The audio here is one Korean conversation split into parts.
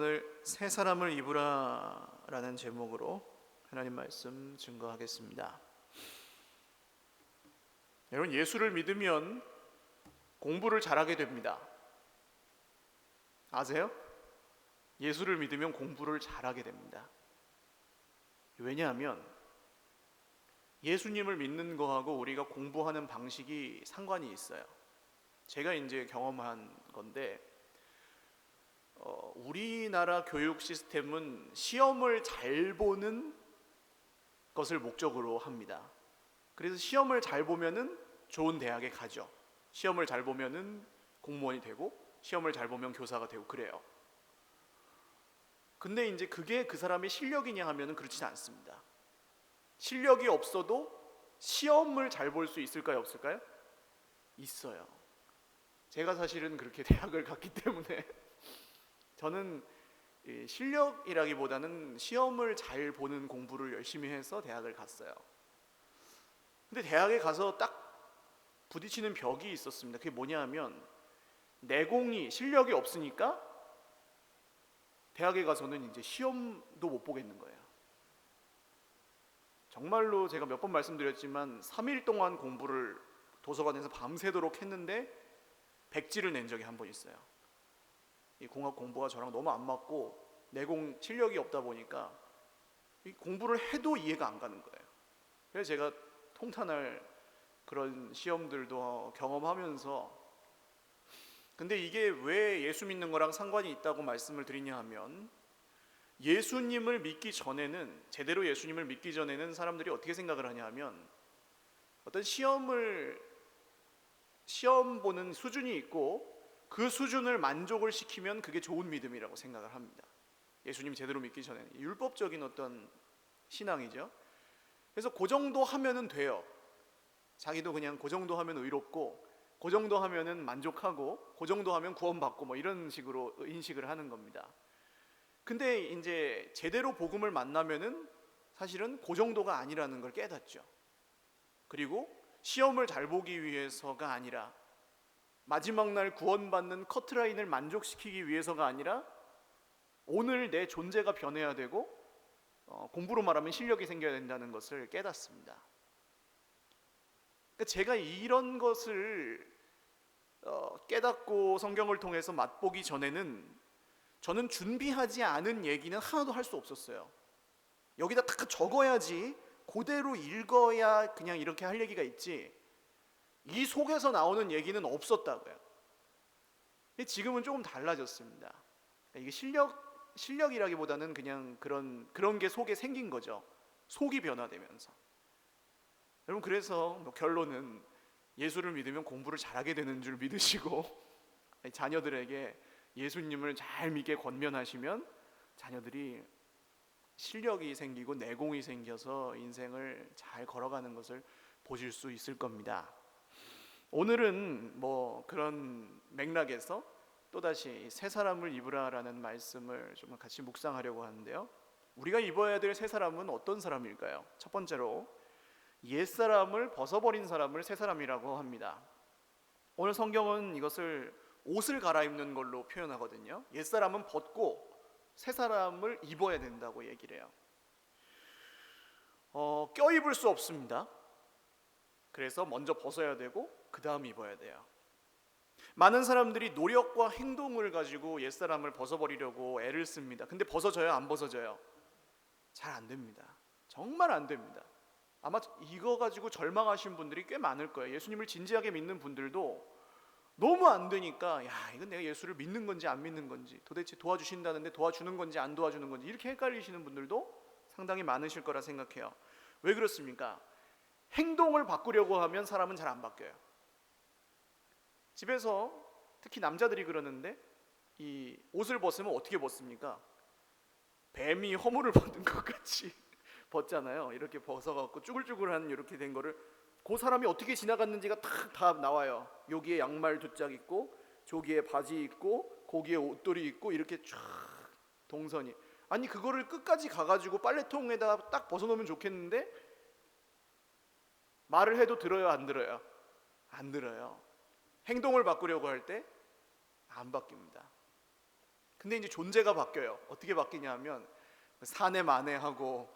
오늘 새 사람을 입으라라는 제목으로 하나님 말씀 증거하겠습니다. 여러분, 예수를 믿으면 공부를 잘하게 됩니다. 아세요? 예수를 믿으면 공부를 잘하게 됩니다. 왜냐하면 예수님을 믿는 거하고 우리가 공부하는 방식이 상관이 있어요. 제가 이제 경험한 건데, 우리나라 교육 시스템은 시험을 잘 보는 것을 목적으로 합니다. 그래서 시험을 잘 보면은 좋은 대학에 가죠. 시험을 잘 보면은 공무원이 되고, 시험을 잘 보면 교사가 되고 그래요. 근데 이제 그게 그 사람의 실력이냐 하면은 그렇지 않습니다. 실력이 없어도 시험을 잘 볼 수 있을까요, 없을까요? 있어요. 제가 사실은 그렇게 대학을 갔기 때문에 저는 실력이라기보다는 시험을 잘 보는 공부를 열심히 해서 대학을 갔어요. 근데 대학에 가서 딱 부딪히는 벽이 있었습니다. 그게 뭐냐 하면, 내공이 실력이 없으니까 대학에 가서는 이제 시험도 못 보겠는 거예요. 정말로 제가 몇 번 말씀드렸지만 3일 동안 공부를 도서관에서 밤새도록 했는데 백지를 낸 적이 한 번 있어요. 이 공학 공부가 저랑 너무 안 맞고 내공 실력이 없다 보니까 이 공부를 해도 이해가 안 가는 거예요. 그래서 제가 통탄할 그런 시험들도 경험하면서, 근데 이게 왜 예수 믿는 거랑 상관이 있다고 말씀을 드리냐 하면, 예수님을 믿기 전에는, 제대로 예수님을 믿기 전에는 사람들이 어떻게 생각을 하냐 하면, 어떤 시험 보는 수준이 있고 그 수준을 만족을 시키면 그게 좋은 믿음이라고 생각을 합니다. 예수님 제대로 믿기 전에는 율법적인 어떤 신앙이죠. 그래서 그 정도 하면은 돼요. 자기도 그냥 그 정도 하면 의롭고, 그 정도 하면은 만족하고, 그 정도 하면 구원받고, 뭐 이런 식으로 인식을 하는 겁니다. 근데 이제 제대로 복음을 만나면은 사실은 그 정도가 아니라는 걸 깨닫죠. 그리고 시험을 잘 보기 위해서가 아니라, 마지막 날 구원받는 커트라인을 만족시키기 위해서가 아니라, 오늘 내 존재가 변해야 되고, 공부로 말하면 실력이 생겨야 된다는 것을 깨닫습니다. 그러니까 제가 이런 것을 깨닫고 성경을 통해서 맛보기 전에는 저는 준비하지 않은 얘기는 하나도 할 수 없었어요. 여기다 딱 적어야지, 그대로 읽어야 그냥 이렇게 할 얘기가 있지, 이 속에서 나오는 얘기는 없었다고요. 지금은 조금 달라졌습니다. 이게 실력이라기보다는 그냥 그런 게 속에 생긴 거죠. 속이 변화되면서. 여러분, 그래서 결론은 예수를 믿으면 공부를 잘하게 되는 줄 믿으시고, 자녀들에게 예수님을 잘 믿게 권면하시면 자녀들이 실력이 생기고 내공이 생겨서 인생을 잘 걸어가는 것을 보실 수 있을 겁니다. 오늘은 뭐 그런 맥락에서 또다시 새 사람을 입으라라는 말씀을 좀 같이 묵상하려고 하는데요, 우리가 입어야 될 새 사람은 어떤 사람일까요? 첫 번째로, 옛사람을 벗어버린 사람을 새 사람이라고 합니다. 오늘 성경은 이것을 옷을 갈아입는 걸로 표현하거든요. 옛사람은 벗고 새 사람을 입어야 된다고 얘기를 해요. 껴입을 수 없습니다. 그래서 먼저 벗어야 되고 그 다음 입어야 돼요. 많은 사람들이 노력과 행동을 가지고 옛사람을 벗어버리려고 애를 씁니다. 근데 벗어져요? 안 벗어져요? 잘 안 됩니다. 정말 안 됩니다. 아마 이거 가지고 절망하신 분들이 꽤 많을 거예요. 예수님을 진지하게 믿는 분들도 너무 안 되니까, 이건 내가 예수를 믿는 건지 안 믿는 건지, 도대체 도와주신다는데 도와주는 건지 안 도와주는 건지, 이렇게 헷갈리시는 분들도 상당히 많으실 거라 생각해요. 왜 그렇습니까? 행동을 바꾸려고 하면 사람은 잘 안 바뀌어요. 집에서 특히 남자들이 그러는데, 이 옷을 벗으면 어떻게 벗습니까? 뱀이 허물을 벗는 것 같이 벗잖아요. 이렇게 벗어갖고 쭈글쭈글한 이렇게 된 거를, 그 사람이 어떻게 지나갔는지가 다 나와요. 여기에 양말 2짝 있고, 저기에 바지 있고, 거기에 옷돌이 있고, 이렇게 쫙 동선이. 아니, 그거를 끝까지 가가지고 빨래통에다 딱 벗어놓으면 좋겠는데, 말을 해도 들어요, 안 들어요? 안 들어요. 행동을 바꾸려고 할 때 안 바뀝니다. 근데 이제 존재가 바뀌어요. 어떻게 바뀌냐 하면 사내 만회하고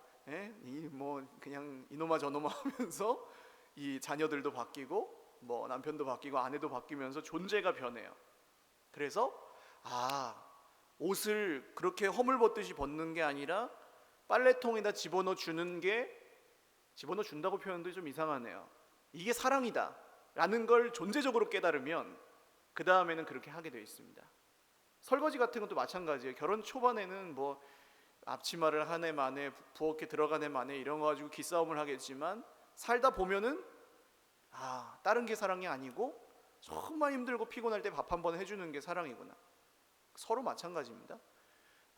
뭐 그냥 이놈아 저놈아 하면서 이 자녀들도 바뀌고 뭐 남편도 바뀌고 아내도 바뀌면서 존재가 변해요. 그래서 옷을 그렇게 허물벗듯이 벗는 게 아니라 빨래통에다 집어넣어 주는 게, 집어넣어 준다고 표현도 좀 이상하네요. 이게 사랑이다 라는 걸 존재적으로 깨달으면 그 다음에는 그렇게 하게 되어 있습니다. 설거지 같은 것도 마찬가지예요. 결혼 초반에는 뭐 앞치마를 한 해 만에 부엌에 들어간 해 만에 이런 거 가지고 기싸움을 하겠지만 살다 보면은 다른 게 사랑이 아니고 정말 힘들고 피곤할 때 밥 한 번 해주는 게 사랑이구나. 서로 마찬가지입니다.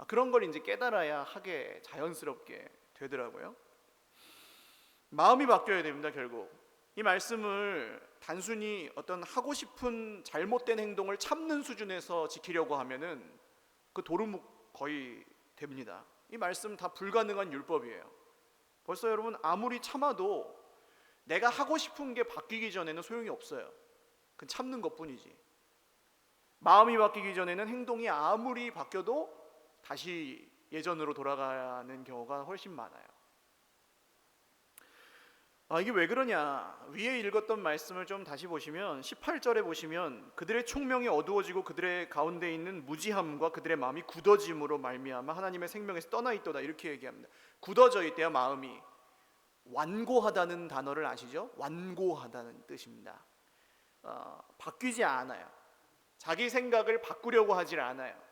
그런 걸 이제 깨달아야 하게 자연스럽게 되더라고요. 마음이 바뀌어야 됩니다. 결국 이 말씀을 단순히 어떤 하고 싶은 잘못된 행동을 참는 수준에서 지키려고 하면은 그 도루묵 거의 됩니다. 이 말씀 다 불가능한 율법이에요. 벌써 여러분 아무리 참아도 내가 하고 싶은 게 바뀌기 전에는 소용이 없어요. 그건 참는 것뿐이지. 마음이 바뀌기 전에는 행동이 아무리 바뀌어도 다시 예전으로 돌아가는 경우가 훨씬 많아요. 이게 왜 그러냐? 위에 읽었던 말씀을 좀 다시 보시면 18절에 보시면 그들의 총명이 어두워지고 그들의 가운데 있는 무지함과 그들의 마음이 굳어짐으로 말미암아 하나님의 생명에서 떠나 있도다 이렇게 얘기합니다. 굳어져 있대요. 마음이 완고하다는 단어를 아시죠? 완고하다는 뜻입니다. 바뀌지 않아요. 자기 생각을 바꾸려고 하질 않아요.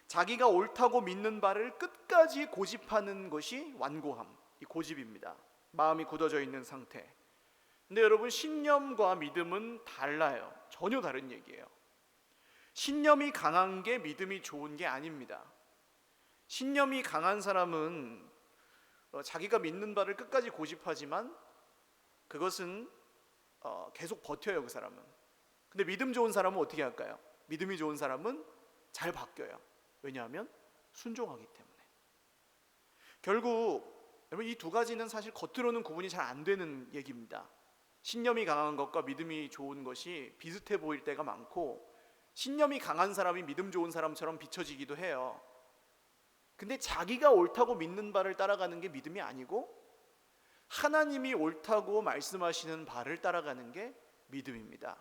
자기가 옳다고 믿는 바를 끝까지 고집하는 것이 완고함, 이 고집입니다. 마음이 굳어져 있는 상태. 근데 여러분 신념과 믿음은 달라요. 전혀 다른 얘기예요. 신념이 강한 게 믿음이 좋은 게 아닙니다. 신념이 강한 사람은 자기가 믿는 바를 끝까지 고집하지만 그것은 계속 버텨요. 그 사람은. 근데 믿음 좋은 사람은 어떻게 할까요? 믿음이 좋은 사람은 잘 바뀌어요. 왜냐하면 순종하기 때문에. 결국 여러분 이 두 가지는 사실 겉으로는 구분이 잘 안 되는 얘기입니다. 신념이 강한 것과 믿음이 좋은 것이 비슷해 보일 때가 많고 신념이 강한 사람이 믿음 좋은 사람처럼 비춰지기도 해요. 근데 자기가 옳다고 믿는 바를 따라가는 게 믿음이 아니고 하나님이 옳다고 말씀하시는 바를 따라가는 게 믿음입니다.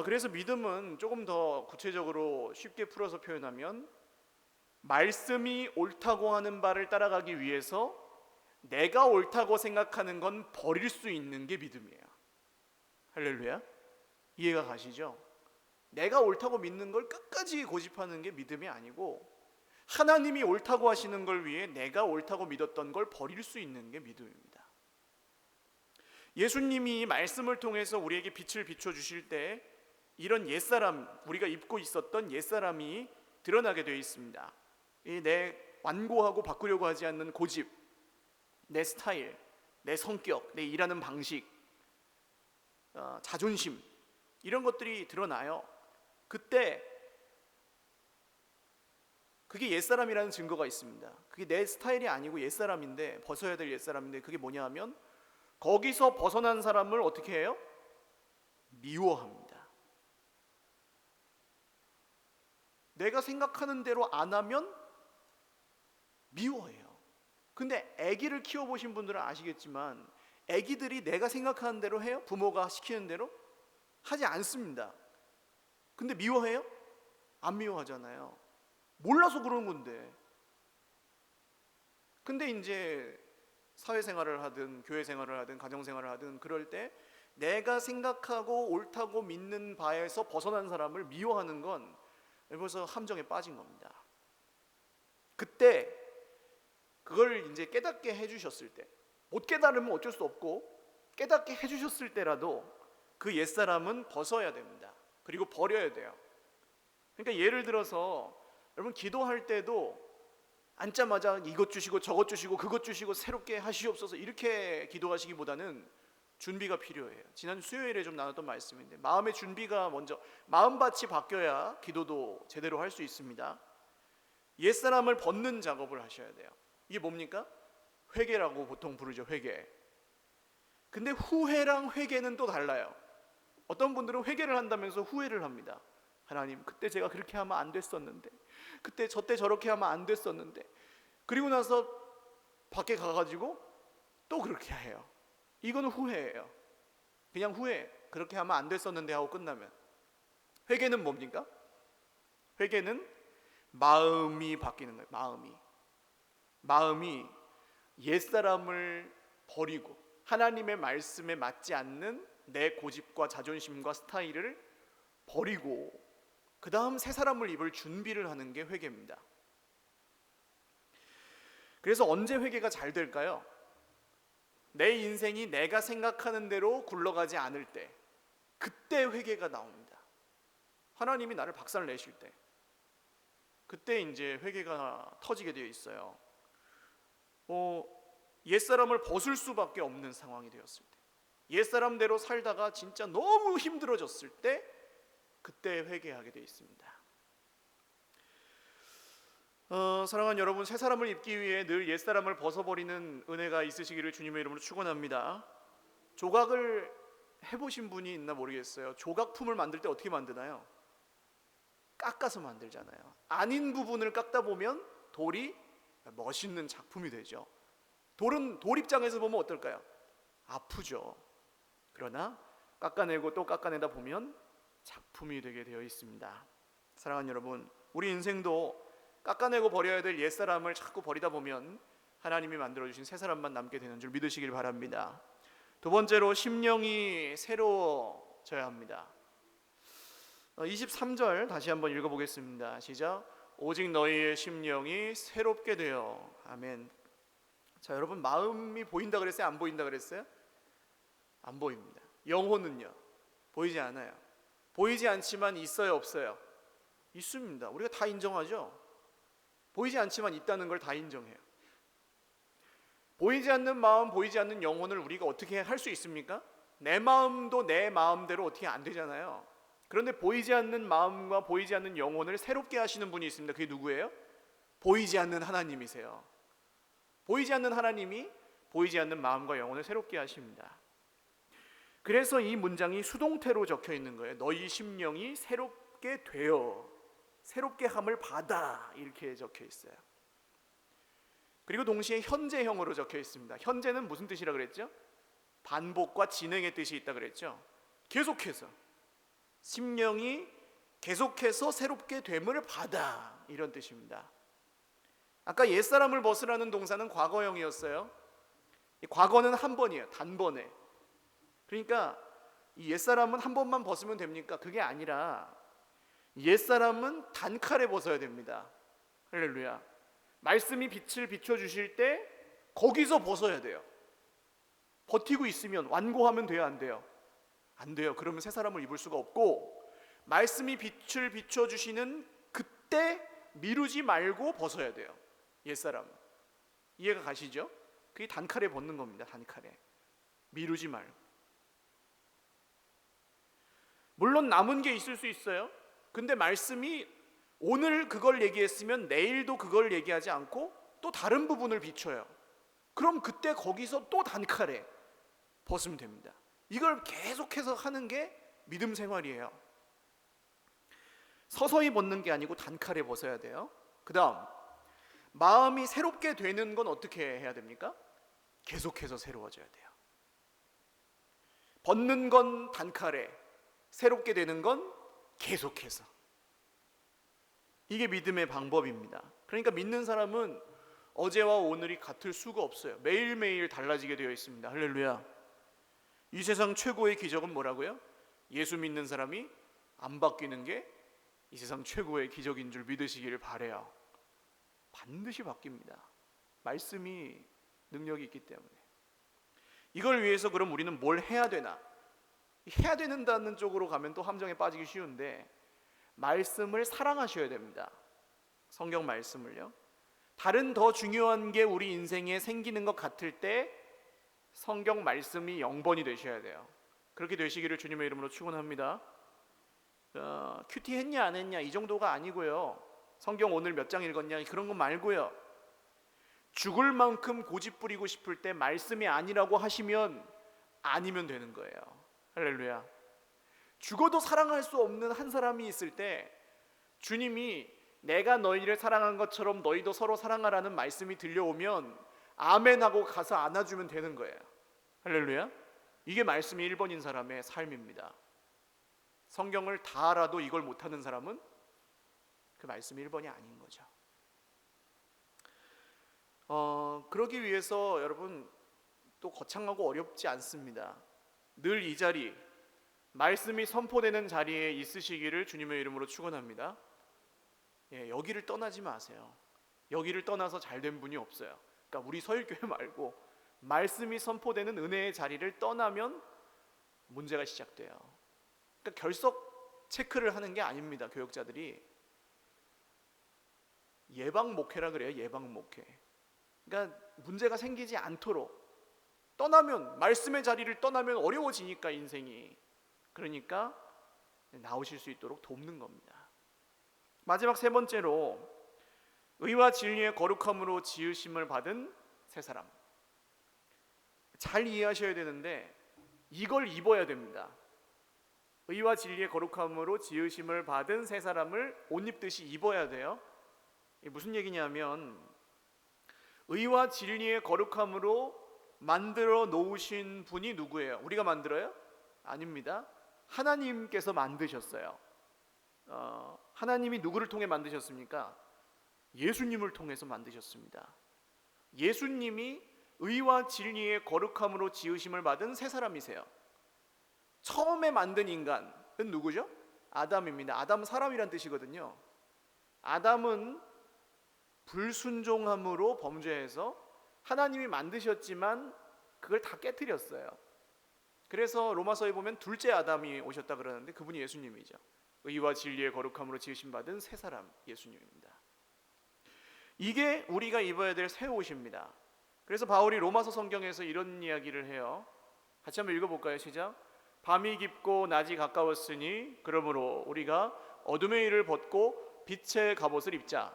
그래서 믿음은 조금 더 구체적으로 쉽게 풀어서 표현하면 말씀이 옳다고 하는 바를 따라가기 위해서 내가 옳다고 생각하는 건 버릴 수 있는 게 믿음이에요. 할렐루야. 이해가 가시죠? 내가 옳다고 믿는 걸 끝까지 고집하는 게 믿음이 아니고 하나님이 옳다고 하시는 걸 위해 내가 옳다고 믿었던 걸 버릴 수 있는 게 믿음입니다. 예수님이 말씀을 통해서 우리에게 빛을 비춰주실 때 이런 옛사람, 우리가 입고 있었던 옛사람이 드러나게 되어 있습니다. 내 완고하고 바꾸려고 하지 않는 고집, 내 스타일, 내 성격, 내 일하는 방식, 자존심 이런 것들이 드러나요. 그때 그게 옛사람이라는 증거가 있습니다. 그게 내 스타일이 아니고 옛사람인데 벗어야 될 옛사람인데 그게 뭐냐 하면 거기서 벗어난 사람을 어떻게 해요? 미워합니다. 내가 생각하는 대로 안 하면 미워해요. 근데 아기를 키워보신 분들은 아시겠지만 아기들이 내가 생각하는 대로 해요? 부모가 시키는 대로? 하지 않습니다. 근데 미워해요? 안 미워하잖아요. 몰라서 그런 건데. 근데 이제 사회생활을 하든 교회생활을 하든 가정생활을 하든 그럴 때 내가 생각하고 옳다고 믿는 바에서 벗어난 사람을 미워하는 건 벌써 함정에 빠진 겁니다. 그때 그걸 이제 깨닫게 해주셨을 때, 못 깨달으면 어쩔 수 없고 깨닫게 해주셨을 때라도 그 옛사람은 벗어야 됩니다. 그리고 버려야 돼요. 그러니까 예를 들어서 여러분 기도할 때도 앉자마자 이것 주시고 저것 주시고 그것 주시고 새롭게 하시옵소서 이렇게 기도하시기보다는 준비가 필요해요. 지난 수요일에 좀 나눴던 말씀인데 마음의 준비가 먼저, 마음밭이 바뀌어야 기도도 제대로 할 수 있습니다. 옛사람을 벗는 작업을 하셔야 돼요. 이게 뭡니까? 회개라고 보통 부르죠. 회개. 근데 후회랑 회개는 또 달라요. 어떤 분들은 회개를 한다면서 후회를 합니다. 하나님, 그때 제가 그렇게 하면 안 됐었는데, 그때 저때 저렇게 하면 안 됐었는데, 그리고 나서 밖에 가가지고 또 그렇게 해요. 이거는 후회예요. 그냥 후회. 그렇게 하면 안 됐었는데 하고 끝나면. 회개는 뭡니까? 회개는 마음이 바뀌는 거예요. 마음이 옛사람을 버리고 하나님의 말씀에 맞지 않는 내 고집과 자존심과 스타일을 버리고 그 다음 새 사람을 입을 준비를 하는 게 회개입니다. 그래서 언제 회개가 잘 될까요? 내 인생이 내가 생각하는 대로 굴러가지 않을 때, 그때 회개가 나옵니다. 하나님이 나를 박살내실 때, 그때 이제 회개가 터지게 되어 있어요. 옛사람을 벗을 수밖에 없는 상황이 되었을 때, 옛사람대로 살다가 진짜 너무 힘들어졌을 때, 그때 회개하게 되어 있습니다. 사랑하는 여러분, 새 사람을 입기 위해 늘 옛사람을 벗어버리는 은혜가 있으시기를 주님의 이름으로 축원합니다. 조각을 해보신 분이 있나 모르겠어요. 조각품을 만들 때 어떻게 만드나요? 깎아서 만들잖아요. 아닌 부분을 깎다 보면 돌이 멋있는 작품이 되죠. 돌은 돌 입장에서 보면 어떨까요? 아프죠. 그러나 깎아내고 또 깎아내다 보면 작품이 되게 되어 있습니다. 사랑하는 여러분, 우리 인생도 깎아내고 버려야 될 옛사람을 자꾸 버리다 보면 하나님이 만들어주신 새 사람만 남게 되는 줄 믿으시길 바랍니다. 두 번째로, 심령이 새로워져야 합니다. 23절 다시 한번 읽어보겠습니다. 시작. 오직 너희의 심령이 새롭게 되어. 아멘. 자, 여러분, 마음이 보인다 그랬어요? 안 보인다 그랬어요? 안 보입니다. 영혼은요? 보이지 않아요. 보이지 않지만 있어요, 없어요? 있습니다. 우리가 다 인정하죠. 보이지 않지만 있다는 걸 다 인정해요. 보이지 않는 마음, 보이지 않는 영혼을 우리가 어떻게 할 수 있습니까? 내 마음도 내 마음대로 어떻게 안 되잖아요. 그런데 보이지 않는 마음과 보이지 않는 영혼을 새롭게 하시는 분이 있습니다. 그게 누구예요? 보이지 않는 하나님이세요. 보이지 않는 하나님이 보이지 않는 마음과 영혼을 새롭게 하십니다. 그래서 이 문장이 수동태로 적혀 있는 거예요. 너희 심령이 새롭게 되어, 새롭게 함을 받아, 이렇게 적혀 있어요. 그리고 동시에 현재형으로 적혀 있습니다. 현재는 무슨 뜻이라 그랬죠? 반복과 진행의 뜻이 있다 그랬죠. 계속해서 심령이 계속해서 새롭게 됨을 받아, 이런 뜻입니다. 아까 옛사람을 벗으라는 동사는 과거형이었어요. 이 과거는 한 번이에요. 단번에. 그러니까 이 옛사람은 한 번만 벗으면 됩니까? 그게 아니라 옛사람은 단칼에 벗어야 됩니다. 할렐루야. 말씀이 빛을 비춰주실 때 거기서 벗어야 돼요. 버티고 있으면, 완고하면 돼요, 안 돼요? 안 돼요. 그러면 새 사람을 입을 수가 없고, 말씀이 빛을 비춰주시는 그때 미루지 말고 벗어야 돼요. 옛사람. 이해가 가시죠? 그게 단칼에 벗는 겁니다. 단칼에. 미루지 말고. 물론 남은 게 있을 수 있어요. 근데 말씀이 오늘 그걸 얘기했으면 내일도 그걸 얘기하지 않고 또 다른 부분을 비춰요. 그럼 그때 거기서 또 단칼에 벗으면 됩니다. 이걸 계속해서 하는 게 믿음 생활이에요. 서서히 벗는 게 아니고 단칼에 벗어야 돼요. 그 다음, 마음이 새롭게 되는 건 어떻게 해야 됩니까? 계속해서 새로워져야 돼요. 벗는 건 단칼에, 새롭게 되는 건 계속해서. 이게 믿음의 방법입니다. 그러니까 믿는 사람은 어제와 오늘이 같을 수가 없어요. 매일매일 달라지게 되어 있습니다. 할렐루야. 이 세상 최고의 기적은 뭐라고요? 예수 믿는 사람이 안 바뀌는 게 이 세상 최고의 기적인 줄 믿으시기를 바라요. 반드시 바뀝니다. 말씀이 능력이 있기 때문에. 이걸 위해서 그럼 우리는 뭘 해야 되나? 해야 된다는 쪽으로 가면 또 함정에 빠지기 쉬운데, 말씀을 사랑하셔야 됩니다. 성경 말씀을요. 다른 더 중요한 게 우리 인생에 생기는 것 같을 때 성경 말씀이 영번이 되셔야 돼요. 그렇게 되시기를 주님의 이름으로 축원합니다. 큐티 했냐 안 했냐 이 정도가 아니고요. 성경 오늘 몇 장 읽었냐 그런 거 말고요. 죽을 만큼 고집 부리고 싶을 때 말씀이 아니라고 하시면 아니면 되는 거예요. 할렐루야. 죽어도 사랑할 수 없는 한 사람이 있을 때 주님이 내가 너희를 사랑한 것처럼 너희도 서로 사랑하라는 말씀이 들려오면 아멘하고 가서 안아주면 되는 거예요. 할렐루야. 이게 말씀이 1번인 사람의 삶입니다. 성경을 다 알아도 이걸 못하는 사람은 그 말씀이 1번이 아닌 거죠. 그러기 위해서 여러분 또 거창하고 어렵지 않습니다. 늘 이 자리, 말씀이 선포되는 자리에 있으시기를 주님의 이름으로 축원합니다. 여기를 떠나지 마세요. 여기를 떠나서 잘된 분이 없어요. 그러니까 우리 서일교회 말고 말씀이 선포되는 은혜의 자리를 떠나면 문제가 시작돼요. 그러니까 결석 체크를 하는 게 아닙니다. 교역자들이 예방 목회라 그래요. 예방 목회. 그러니까 문제가 생기지 않도록 떠나면, 말씀의 자리를 떠나면 어려워지니까 인생이. 그러니까 나오실 수 있도록 돕는 겁니다. 마지막 세 번째로 의와 진리의 거룩함으로 지으심을 받은 새 사람. 잘 이해하셔야 되는데 이걸 입어야 됩니다. 의와 진리의 거룩함으로 지으심을 받은 새 사람을 옷 입듯이 입어야 돼요. 이게 무슨 얘기냐면 의와 진리의 거룩함으로 만들어 놓으신 분이 누구예요? 우리가 만들어요? 아닙니다. 하나님께서 만드셨어요. 하나님이 누구를 통해 만드셨습니까? 예수님을 통해서 만드셨습니다. 예수님이 의와 진리의 거룩함으로 지으심을 받은 새 사람이세요. 처음에 만든 인간은 누구죠? 아담입니다. 아담은 사람이란 뜻이거든요. 아담은 불순종함으로 범죄해서 하나님이 만드셨지만 그걸 다 깨트렸어요. 그래서 로마서에 보면 둘째 아담이 오셨다 그러는데 그분이 예수님이죠. 의와 진리의 거룩함으로 지으심 받은 새 사람 예수님입니다. 이게 우리가 입어야 될 새 옷입니다. 그래서 바울이 로마서 성경에서 이런 이야기를 해요. 같이 한번 읽어볼까요? 시작. 밤이 깊고 낮이 가까웠으니 그러므로 우리가 어둠의 일을 벗고 빛의 갑옷을 입자.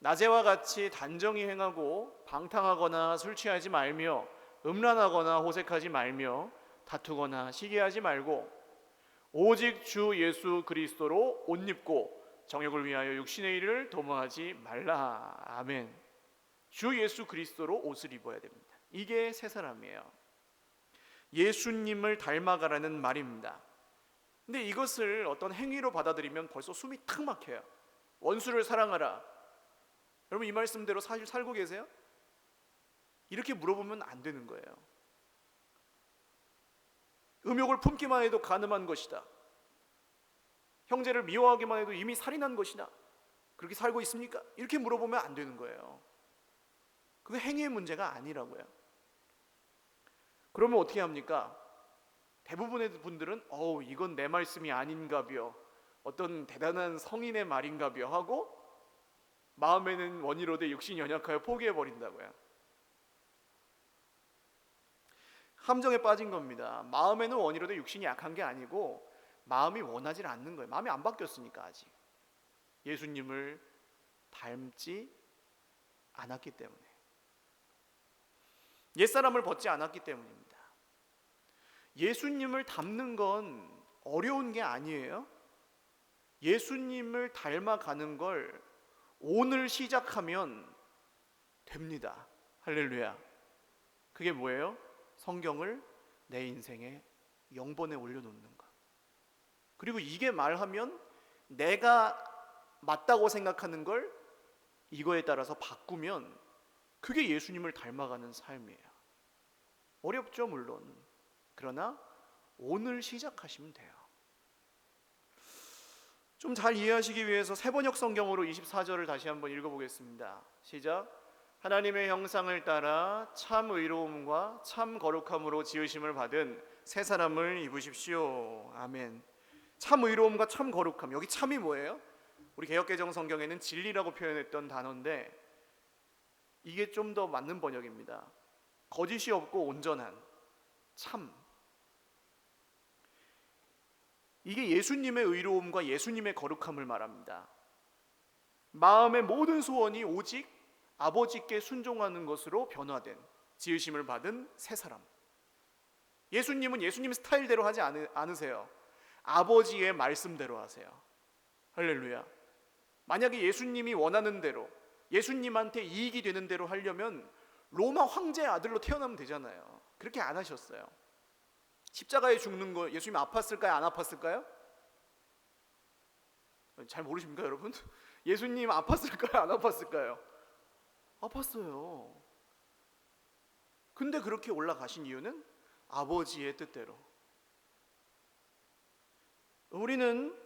낮에와 같이 단정히 행하고 방탕하거나 술 취하지 말며 음란하거나 호색하지 말며 다투거나 시기하지 말고 오직 주 예수 그리스도로 옷 입고 정욕을 위하여 육신의 일을 도모하지 말라. 아멘. 주 예수 그리스도로 옷을 입어야 됩니다. 이게 새 사람이에요. 예수님을 닮아가라는 말입니다. 근데 이것을 어떤 행위로 받아들이면 벌써 숨이 탁 막혀요. 원수를 사랑하라. 여러분 이 말씀대로 사실 살고 계세요? 이렇게 물어보면 안 되는 거예요. 음욕을 품기만 해도 간음한 것이다. 형제를 미워하기만 해도 이미 살인한 것이다. 그렇게 살고 있습니까? 이렇게 물어보면 안 되는 거예요. 그게 행위의 문제가 아니라고요. 그러면 어떻게 합니까? 대부분의 분들은 이건 내 말씀이 아닌가벼, 어떤 대단한 성인의 말인가벼 하고 마음에는 원이로되 육신이 연약하여 포기해버린다고요. 함정에 빠진 겁니다. 마음에는 원이로되 육신이 약한 게 아니고 마음이 원하지 않는 거예요. 마음이 안 바뀌었으니까 아직 예수님을 닮지 않았기 때문에, 옛사람을 벗지 않았기 때문입니다. 예수님을 닮는 건 어려운 게 아니에요. 예수님을 닮아가는 걸 오늘 시작하면 됩니다. 할렐루야. 그게 뭐예요? 성경을 내 인생의 영번에 올려놓는 것. 그리고 이게 말하면 내가 맞다고 생각하는 걸 이거에 따라서 바꾸면 그게 예수님을 닮아가는 삶이에요. 어렵죠, 물론. 그러나 오늘 시작하시면 돼요. 좀 잘 이해하시기 위해서 세번역 성경으로 24절을 다시 한번 읽어보겠습니다. 시작. 하나님의 형상을 따라 참 의로움과 참 거룩함으로 지으심을 받은 새 사람을 입으십시오. 아멘. 참 의로움과 참 거룩함. 여기 참이 뭐예요? 우리 개역개정 성경에는 진리라고 표현했던 단어인데 이게 좀 더 맞는 번역입니다. 거짓이 없고 온전한 참. 이게 예수님의 의로움과 예수님의 거룩함을 말합니다. 마음의 모든 소원이 오직 아버지께 순종하는 것으로 변화된, 지으심을 받은 새 사람. 예수님은 예수님 스타일대로 하지 않으세요. 아버지의 말씀대로 하세요. 할렐루야. 만약에 예수님이 원하는 대로, 예수님한테 이익이 되는 대로 하려면 로마 황제의 아들로 태어나면 되잖아요. 그렇게 안 하셨어요. 십자가에 죽는 거 예수님 아팠을까요? 안 아팠을까요? 잘 모르십니까 여러분? 예수님 아팠을까요? 안 아팠을까요? 아팠어요. 근데 그렇게 올라가신 이유는 아버지의 뜻대로. 우리는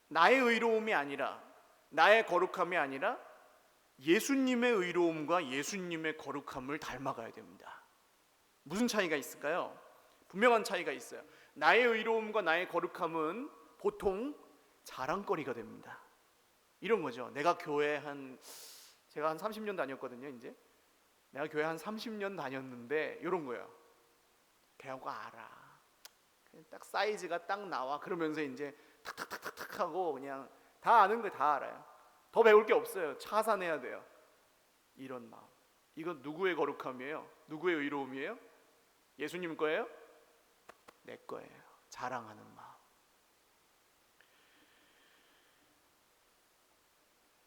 나의 의로움이 아니라, 나의 거룩함이 아니라 예수님의 의로움과 예수님의 거룩함을 닮아가야 됩니다. 무슨 차이가 있을까요? 분명한 차이가 있어요. 나의 의로움과 나의 거룩함은 보통 자랑거리가 됩니다. 이런 거죠. 제가 한 30년 다녔거든요. 이제 내가 교회 한 30년 다녔는데 이런 거예요. 걔하고 알아. 그냥 딱 사이즈가 딱 나와. 그러면서 이제 탁탁탁탁탁 하고 그냥 다 아는 거 다 알아요. 더 배울 게 없어요. 차산해야 돼요. 이런 마음. 이건 누구의 거룩함이에요? 누구의 의로움이에요? 예수님 거예요? 내 거예요. 자랑하는 마음.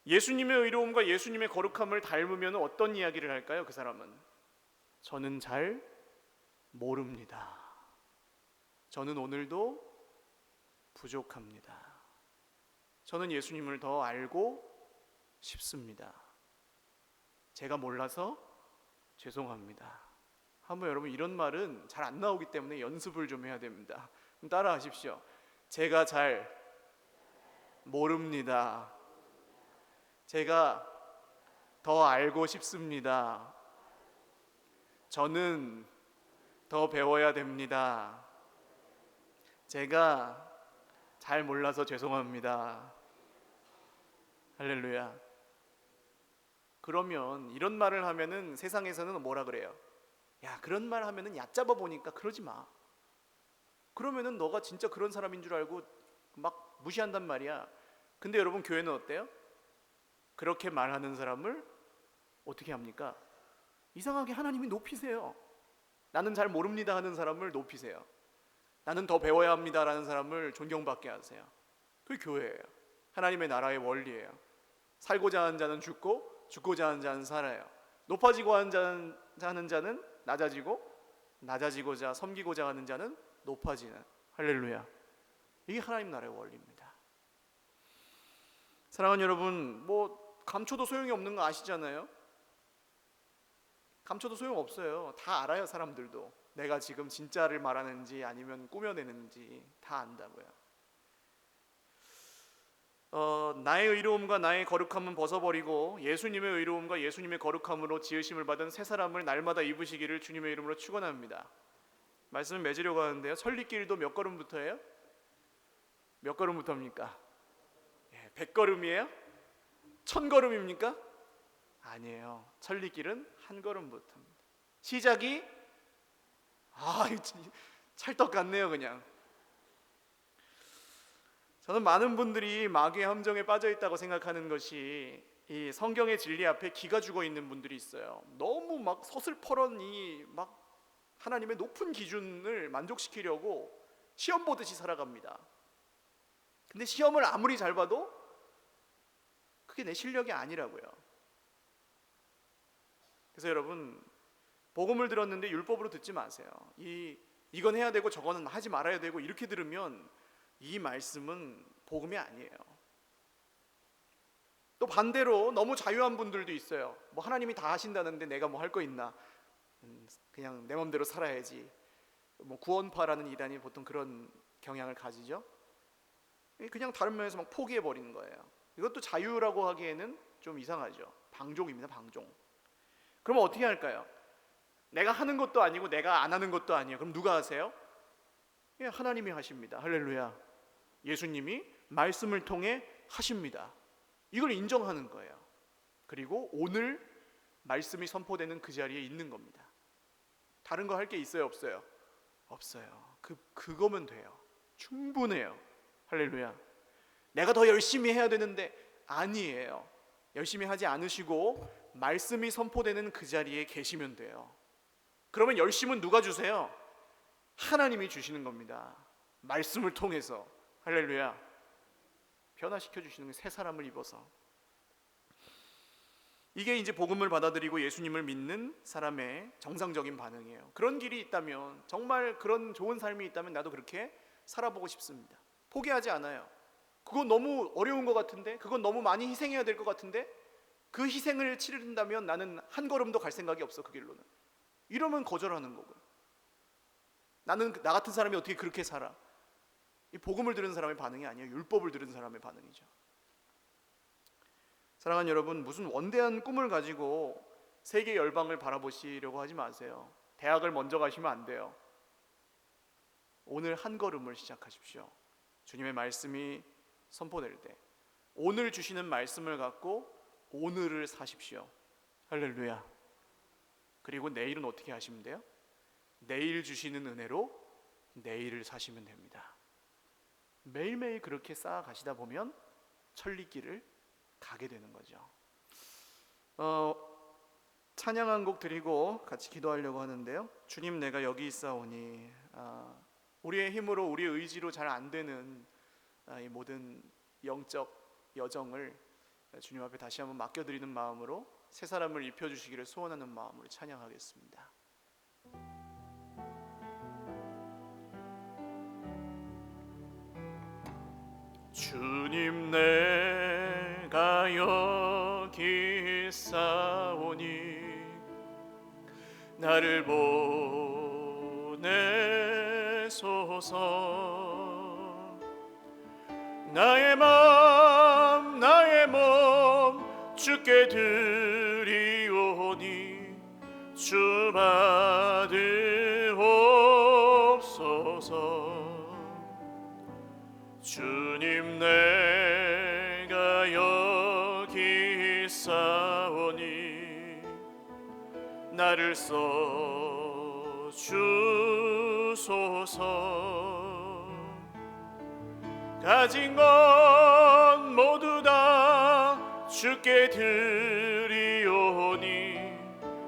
예수님의 의로움과 예수님의 거룩함을 닮으면 어떤 이야기를 할까요? 그 사람은 저는 잘 모릅니다. 저는 오늘도 부족합니다. 저는 예수님을 더 알고 싶습니다. 제가 몰라서 죄송합니다. 한번 여러분 이런 말은 잘 안 나오기 때문에 연습을 좀 해야 됩니다. 그럼 따라 하십시오. 제가 잘 모릅니다. 제가 더 알고 싶습니다. 저는 더 배워야 됩니다. 제가 잘 몰라서 죄송합니다. 할렐루야. 그러면 이런 말을 하면은 세상에서는 뭐라 그래요? 야, 그런 말 하면은 얕잡아 보니까 그러지 마. 그러면은 너가 진짜 그런 사람인 줄 알고 막 무시한단 말이야. 근데 여러분 교회는 어때요? 그렇게 말하는 사람을 어떻게 합니까? 이상하게 하나님이 높이세요. 나는 잘 모릅니다 하는 사람을 높이세요. 나는 더 배워야 합니다라는 사람을 존경받게 하세요. 그게 교회예요. 하나님의 나라의 원리예요. 살고자 하는 자는 죽고 죽고자 하는 자는 살아요. 높아지고 하는 자는 낮아지고 낮아지고자 섬기고자 하는 자는 높아지는. 할렐루야. 이게 하나님 나라의 원리입니다. 사랑하는 여러분, 감춰도 소용이 없는 거 아시잖아요? 감춰도 소용없어요. 다 알아요. 사람들도 내가 지금 진짜를 말하는지 아니면 꾸며내는지 다 안다고요. 나의 의로움과 나의 거룩함은 벗어버리고 예수님의 의로움과 예수님의 거룩함으로 지으심을 받은 새 사람을 날마다 입으시기를 주님의 이름으로 축원합니다. 말씀을 맺으려고 하는데요. 천리길도 몇 걸음부터예요? 몇 걸음부터입니까? 100걸음이에요? 1000걸음입니까? 아니에요. 천리길은 한 걸음부터입니다. 시작이 찰떡 같네요. 그냥 저는 많은 분들이 마귀의 함정에 빠져 있다고 생각하는 것이 이 성경의 진리 앞에 기가 죽어 있는 분들이 있어요. 너무 막 서슬퍼런 막 하나님의 높은 기준을 만족시키려고 시험 보듯이 살아갑니다. 근데 시험을 아무리 잘 봐도 그게 내 실력이 아니라고요. 그래서 여러분, 복음을 들었는데 율법으로 듣지 마세요. 이건 해야 되고 저거는 하지 말아야 되고 이렇게 들으면 이 말씀은 복음이 아니에요. 또 반대로 너무 자유한 분들도 있어요. 하나님이 다 하신다는데 내가 할 거 있나? 그냥 내 마음대로 살아야지. 구원파라는 이단이 보통 그런 경향을 가지죠. 그냥 다른 면에서 막 포기해 버리는 거예요. 이것도 자유라고 하기에는 좀 이상하죠. 방종입니다. 방종. 그럼 어떻게 할까요? 내가 하는 것도 아니고 내가 안 하는 것도 아니에요. 그럼 누가 하세요? 하나님이 하십니다. 할렐루야. 예수님이 말씀을 통해 하십니다. 이걸 인정하는 거예요. 그리고 오늘 말씀이 선포되는 그 자리에 있는 겁니다. 다른 거 할 게 있어요? 없어요? 없어요. 그거면 돼요. 충분해요. 할렐루야. 내가 더 열심히 해야 되는데 아니에요. 열심히 하지 않으시고 말씀이 선포되는 그 자리에 계시면 돼요. 그러면 열심은 누가 주세요? 하나님이 주시는 겁니다. 말씀을 통해서 할렐루야 변화시켜 주시는 새 사람을 입어서. 이게 이제 복음을 받아들이고 예수님을 믿는 사람의 정상적인 반응이에요. 그런 길이 있다면, 정말 그런 좋은 삶이 있다면 나도 그렇게 살아보고 싶습니다. 포기하지 않아요. 그건 너무 어려운 것 같은데, 그건 너무 많이 희생해야 될 것 같은데, 그 희생을 치른다면 나는 한 걸음도 갈 생각이 없어, 그 길로는. 이러면 거절하는 거고요. 나는 나 같은 사람이 어떻게 그렇게 살아? 이 복음을 들은 사람의 반응이 아니에요. 율법을 들은 사람의 반응이죠. 사랑하는 여러분, 무슨 원대한 꿈을 가지고 세계 열방을 바라보시려고 하지 마세요. 대학을 먼저 가시면 안 돼요. 오늘 한 걸음을 시작하십시오. 주님의 말씀이 선포될 때 오늘 주시는 말씀을 갖고 오늘을 사십시오. 할렐루야. 그리고 내일은 어떻게 하시면 돼요? 내일 주시는 은혜로 내일을 사시면 됩니다. 매일매일 그렇게 쌓아가시다 보면 천리길을 가게 되는 거죠. 찬양 한 곡 드리고 같이 기도하려고 하는데요. 주님 내가 여기 있사오니, 우리의 힘으로 우리의 의지로 잘 안 되는 이 모든 영적 여정을 주님 앞에 다시 한번 맡겨드리는 마음으로 새 사람을 입혀주시기를 소원하는 마음으로 찬양하겠습니다. 주님 내가 여기 있사오니 나를 보내소서. 나의 맘 나의 몸 주께 드리오니 주 받으옵소서. 주님 내가 여기 있사오니 나를 써주소서. 가진 것 모두 다 주께 드리오니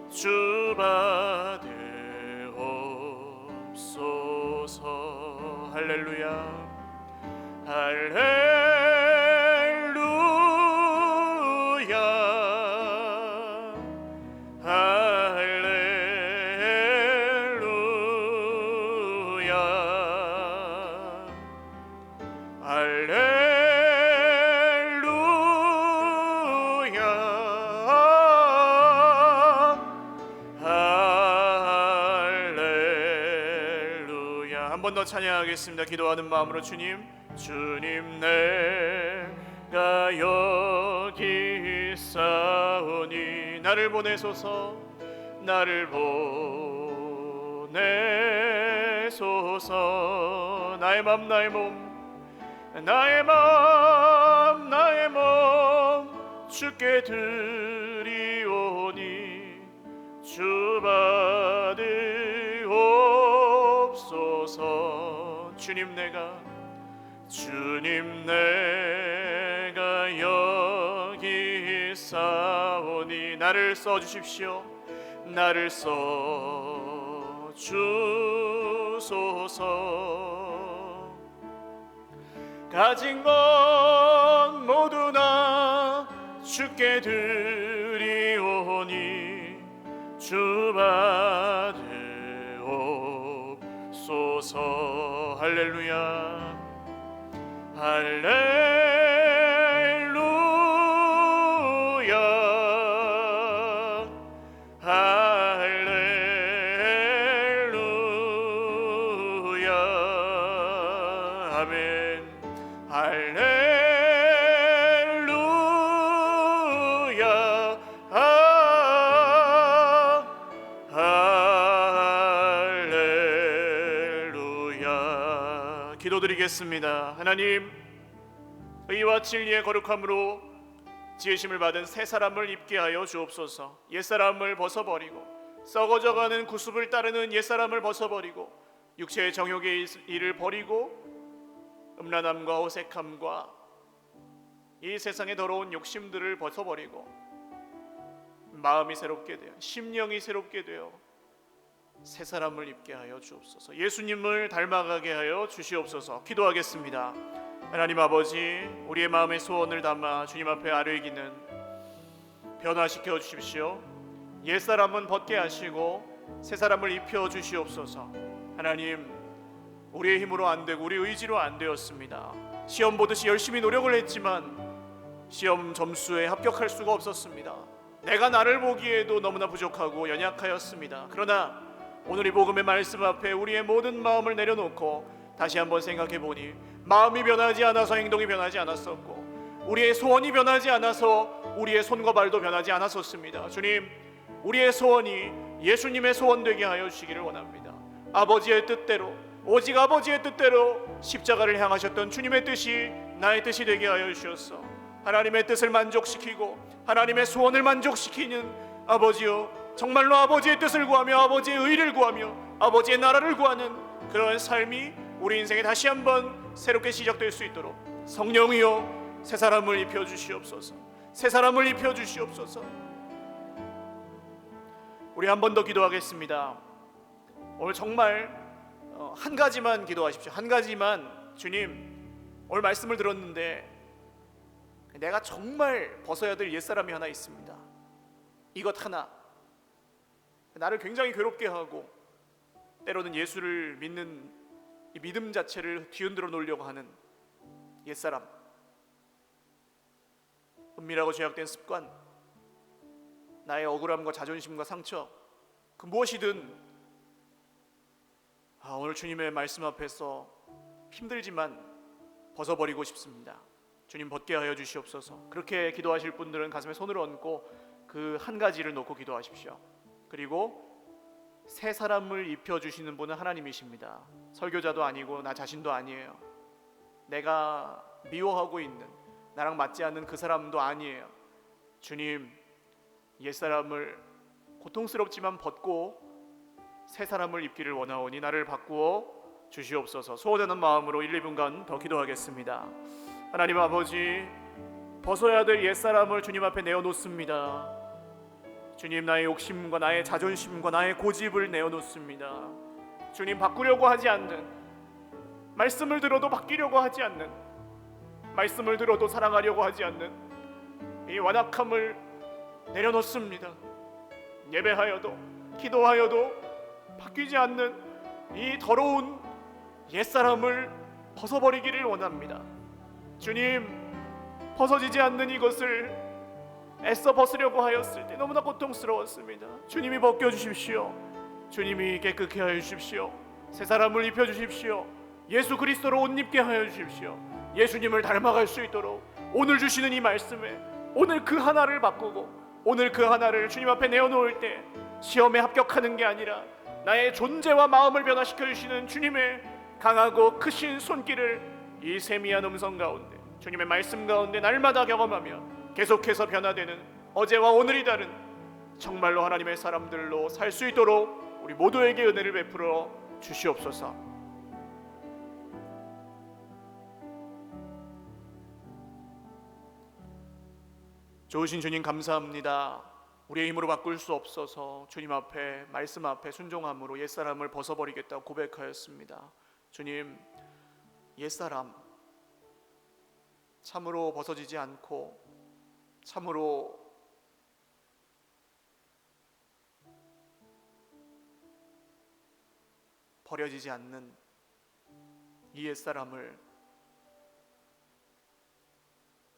주 받으옵소서. 할렐루야. 할렐루야. 할렐루야. 할렐루야. 할렐루야. 한 번 더 찬양하겠습니다. 기도하는 마음으로 주님 내가 여기 있사오니 나를 보내소서. 나를 보내소서. 나의 맘 나의 몸 나의 맘 나의 몸 주께 드리오니 주 받으옵소서. 주님 내가 여기 있사오니 나를 써주십시오. 나를 써주소서. 가진 것 모두 다 주께 드리오니 주 받으옵소서. 할렐루야. 할렐루야. 할렐루야. 아멘. 할렐루야. 할렐루야. 기도드리겠습니다. 하나님, 의와 진리의 거룩함으로 지으심을 받은 새 사람을 입게 하여 주옵소서. 옛사람을 벗어버리고 썩어져가는 구습을 따르는 옛사람을 벗어버리고 육체의 정욕의 일을 버리고 음란함과 어색함과 이 세상의 더러운 욕심들을 벗어버리고 마음이 새롭게 되어 심령이 새롭게 되어 새 사람을 입게 하여 주옵소서. 예수님을 닮아가게 하여 주시옵소서. 기도하겠습니다. 하나님 아버지, 우리의 마음의 소원을 담아 주님 앞에 아뢰기는 변화시켜 주십시오. 옛사람은 벗게 하시고 새 사람을 입혀 주시옵소서. 하나님, 우리의 힘으로 안 되고 우리 의지로 안 되었습니다. 시험 보듯이 열심히 노력을 했지만 시험 점수에 합격할 수가 없었습니다. 내가 나를 보기에도 너무나 부족하고 연약하였습니다. 그러나 오늘 이 복음의 말씀 앞에 우리의 모든 마음을 내려놓고 다시 한번 생각해 보니 마음이 변하지 않아서 행동이 변하지 않았었고, 우리의 소원이 변하지 않아서 우리의 손과 발도 변하지 않았었습니다. 주님, 우리의 소원이 예수님의 소원 되게 하여 주시기를 원합니다. 아버지의 뜻대로, 오직 아버지의 뜻대로 십자가를 향하셨던 주님의 뜻이 나의 뜻이 되게 하여 주시옵소서. 하나님의 뜻을 만족시키고 하나님의 소원을 만족시키는 아버지여, 정말로 아버지의 뜻을 구하며 아버지의 의를 구하며 아버지의 나라를 구하는 그러한 삶이 우리 인생에 다시 한번 새롭게 시작될 수 있도록 성령이여 새 사람을 입혀 주시옵소서. 새 사람을 입혀 주시옵소서. 우리 한 번 더 기도하겠습니다. 오늘 정말 한 가지만 기도하십시오. 한 가지만. 주님, 오늘 말씀을 들었는데 내가 정말 벗어야 될 옛사람이 하나 있습니다. 이것 하나, 나를 굉장히 괴롭게 하고 때로는 예수를 믿는 이 믿음 자체를 뒤흔들어 놓으려고 하는 옛사람, 은밀하고 죄악된 습관, 나의 억울함과 자존심과 상처, 그 무엇이든 오늘 주님의 말씀 앞에서 힘들지만 벗어버리고 싶습니다. 주님, 벗게 하여 주시옵소서. 그렇게 기도하실 분들은 가슴에 손을 얹고 그 한 가지를 놓고 기도하십시오. 그리고 새 사람을 입혀주시는 분은 하나님이십니다. 설교자도 아니고 나 자신도 아니에요. 내가 미워하고 있는, 나랑 맞지 않는 그 사람도 아니에요. 주님, 옛사람을 고통스럽지만 벗고 새 사람을 입기를 원하오니 나를 바꾸어 주시옵소서. 소원하는 마음으로 1, 2분간 더 기도하겠습니다. 하나님 아버지, 벗어야 될 옛사람을 주님 앞에 내어놓습니다. 주님, 나의 욕심과 나의 자존심과 나의 고집을 내어놓습니다. 주님, 바꾸려고 하지 않는, 말씀을 들어도 바뀌려고 하지 않는, 말씀을 들어도 사랑하려고 하지 않는 이 완악함을 내려놓습니다. 예배하여도 기도하여도 바뀌지 않는 이 더러운 옛사람을 벗어버리기를 원합니다. 주님, 벗어지지 않는 이것을 애써 벗으려고 하였을 때 너무나 고통스러웠습니다. 주님이 벗겨주십시오. 주님이 깨끗게 하여 주십시오. 새 사람을 입혀주십시오. 예수 그리스도로 옷 입게 하여 주십시오. 예수님을 닮아갈 수 있도록 오늘 주시는 이 말씀에 오늘 그 하나를 바꾸고 오늘 그 하나를 주님 앞에 내어놓을 때 시험에 합격하는 게 아니라 나의 존재와 마음을 변화시켜 주시는 주님의 강하고 크신 손길을 이 세미한 음성 가운데, 주님의 말씀 가운데 날마다 경험하며 계속해서 변화되는 어제와 오늘이 다른 정말로 하나님의 사람들로 살 수 있도록 우리 모두에게 은혜를 베풀어 주시옵소서. 좋으신 주님, 감사합니다. 우리의 힘으로 바꿀 수 없어서 주님 앞에, 말씀 앞에 순종함으로 옛사람을 벗어버리겠다고 고백하였습니다. 주님, 옛사람 참으로 벗어지지 않고 참으로 버려지지 않는 이 옛사람을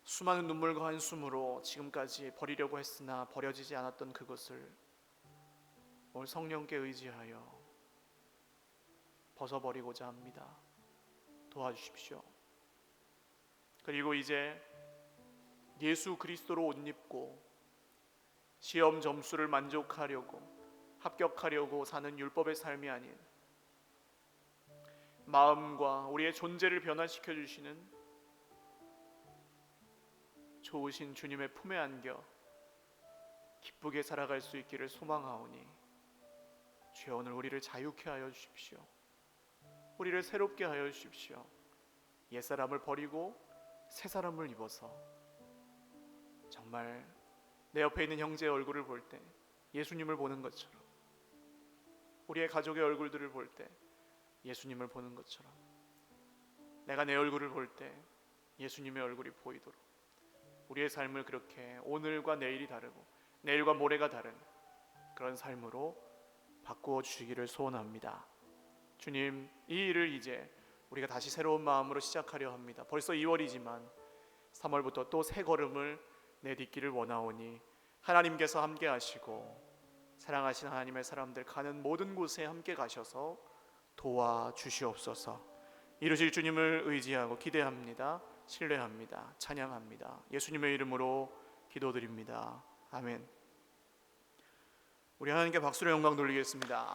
수많은 눈물과 한숨으로 지금까지 버리려고 했으나 버려지지 않았던 그것을 오늘 성령께 의지하여 벗어버리고자 합니다. 도와주십시오. 그리고 이제 예수 그리스도로 옷 입고 시험 점수를 만족하려고 합격하려고 사는 율법의 삶이 아닌 마음과 우리의 존재를 변화시켜 주시는 좋으신 주님의 품에 안겨 기쁘게 살아갈 수 있기를 소망하오니 주여, 오늘 우리를 자유케 하여 주십시오. 우리를 새롭게 하여 주십시오. 옛사람을 버리고 새 사람을 입어서 정말 내 옆에 있는 형제의 얼굴을 볼 때 예수님을 보는 것처럼 우리의 가족의 얼굴들을 볼 때 예수님을 보는 것처럼, 내가 내 얼굴을 볼 때 예수님의 얼굴이 보이도록 우리의 삶을 그렇게 오늘과 내일이 다르고 내일과 모레가 다른 그런 삶으로 바꾸어 주시기를 소원합니다. 주님, 이 일을 이제 우리가 다시 새로운 마음으로 시작하려 합니다. 벌써 2월이지만 3월부터 또 새 걸음을 내딛기를 원하오니 하나님께서 함께 하시고 사랑하신 하나님의 사람들 가는 모든 곳에 함께 가셔서 도와주시옵소서. 이루실 주님을 의지하고 기대합니다. 신뢰합니다. 찬양합니다. 예수님의 이름으로 기도드립니다. 아멘. 우리 하나님께 박수로 영광 돌리겠습니다.